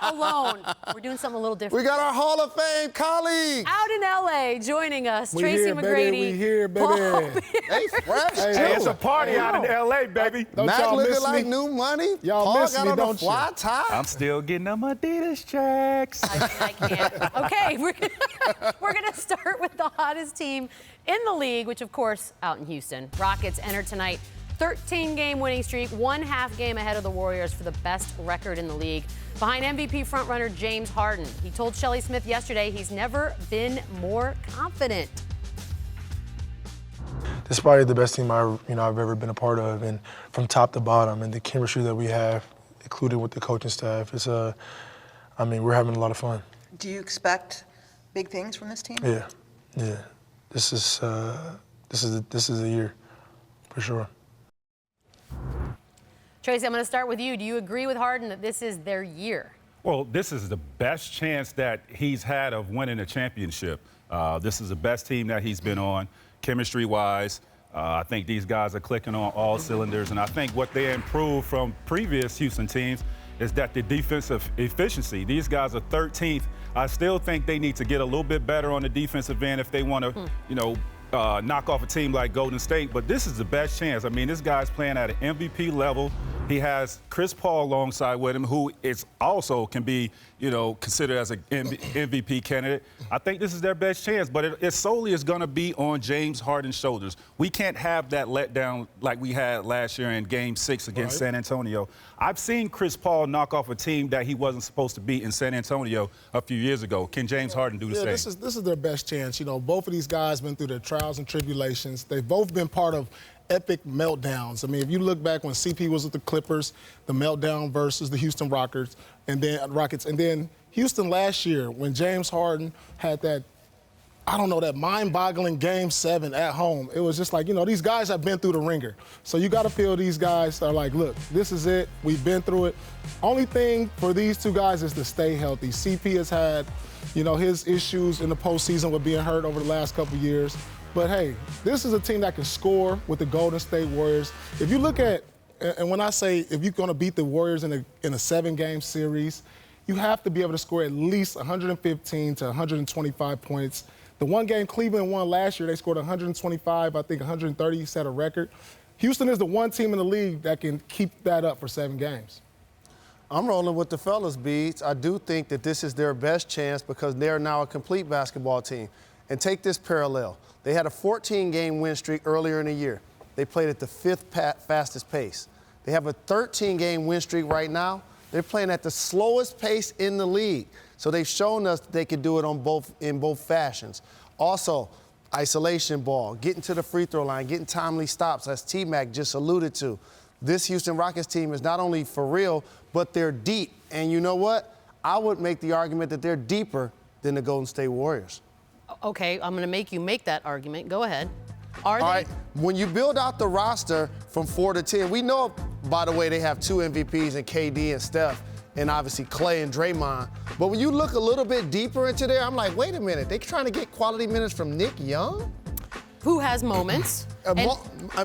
not alone. We're doing something a little different. We got our Hall of Fame colleagues. Out in L.A. joining us, Tracy here, McGrady. Baby. We here, baby. They fresh, Hey, It's a party out in L.A., baby. Don't Mac y'all looking miss like me? new money. Y'all Paul miss got me, on a don't fly you? tie. I'm still getting them Adidas checks. I can't. Okay, we're gonna start with the hottest team in the league, which of course, out in Houston. Rockets enter tonight 13-game winning streak, 1/2 game ahead of the Warriors for the best record in the league. Behind MVP frontrunner James Harden. He told Shelley Smith yesterday he's never been more confident. This is probably the best team I've ever been a part of, and from top to bottom, and the chemistry that we have, including with the coaching staff, it's we're having a lot of fun. Do you expect big things from this team? Yeah. This is a year, for sure. Tracy, I'm going to start with you. Do you agree with Harden that this is their year? Well, this is the best chance that he's had of winning a championship. This is the best team that he's been on, chemistry-wise. I think these guys are clicking on all cylinders, and I think what they improved from previous Houston teams is that the defensive efficiency. These guys are 13th. I still think they need to get a little bit better on the defensive end if they want to, knock off a team like Golden State. But this is the best chance. I mean, this guy's playing at an MVP level. He has Chris Paul alongside with him, who is also can be, considered as an MVP candidate. I think this is their best chance, but it solely is going to be on James Harden's shoulders. We can't have that letdown like we had last year in Game 6 against San Antonio. I've seen Chris Paul knock off a team that he wasn't supposed to beat in San Antonio a few years ago. Can James Harden do the same? This is their best chance. Both of these guys been through their trials and tribulations. They've both been part of epic meltdowns. I mean, if you look back when CP was with the Clippers, the meltdown versus the Houston Rockets, and then Houston last year when James Harden had that mind-boggling Game 7 at home. It was just like, these guys have been through the ringer. So you got to feel these guys are like, look, this is it. We've been through it. Only thing for these two guys is to stay healthy. CP has had, his issues in the postseason with being hurt over the last couple of years. But, hey, this is a team that can score with the Golden State Warriors. If you look at, and when I say if you're going to beat the Warriors in a 7-game series, you have to be able to score at least 115 to 125 points. The one game Cleveland won last year, they scored 125, I think 130 set a record. Houston is the one team in the league that can keep that up for 7 games. I'm rolling with the fellas, Beats. I do think that this is their best chance because they're now a complete basketball team. And take this parallel. They had a 14-game win streak earlier in the year. They played at the 5th fastest pace. They have a 13-game win streak right now. They're playing at the slowest pace in the league. So they've shown us they can do it in both fashions. Also, isolation ball, getting to the free throw line, getting timely stops, as T-Mac just alluded to. This Houston Rockets team is not only for real, but they're deep. And you know what? I would make the argument that they're deeper than the Golden State Warriors. Okay, I'm going to make you make that argument. Go ahead. Are they? All right, when you build out the roster from 4 to 10, we know, by the way, they have 2 MVPs in KD and Steph, and obviously Clay and Draymond. But when you look a little bit deeper into there, I'm like, wait a minute, they trying to get quality minutes from Nick Young? Who has moments.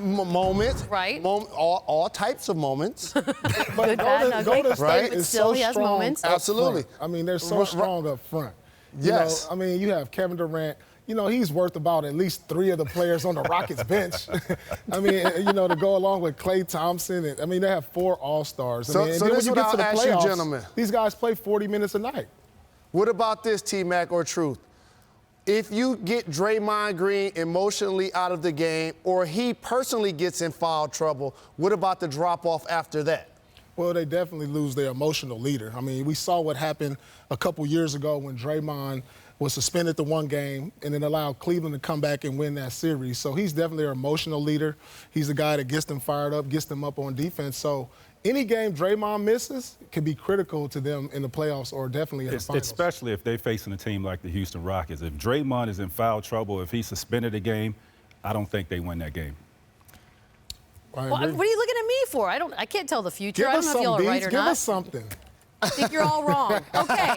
Moments. Right. All types of moments. But Good, bad, ugly. Golden State Right. is Still, so he has strong moments. up Absolutely. front. I mean, they're so strong up front. Yes. You have Kevin Durant. He's worth about at least 3 of the players on the Rockets bench. To go along with Klay Thompson. They have 4 All-Stars. So then this when is you what get I'll to the ask you, playoffs, gentlemen. these guys play 40 minutes a night. What about this, T-Mac or Truth? If you get Draymond Green emotionally out of the game or he personally gets in foul trouble, what about the drop-off after that? Well, they definitely lose their emotional leader. We saw what happened a couple years ago when Draymond was suspended the 1 game and then allowed Cleveland to come back and win that series. So he's definitely their emotional leader. He's the guy that gets them fired up, gets them up on defense. So any game Draymond misses can be critical to them in the playoffs or definitely in the finals. Especially if they're facing a team like the Houston Rockets. If Draymond is in foul trouble, if he's suspended a game, I don't think they win that game. Well, what are you looking at me for? I can't tell the future. Give I don't us know if y'all some are right beats. or Give not. us something. I think you're all wrong. Okay.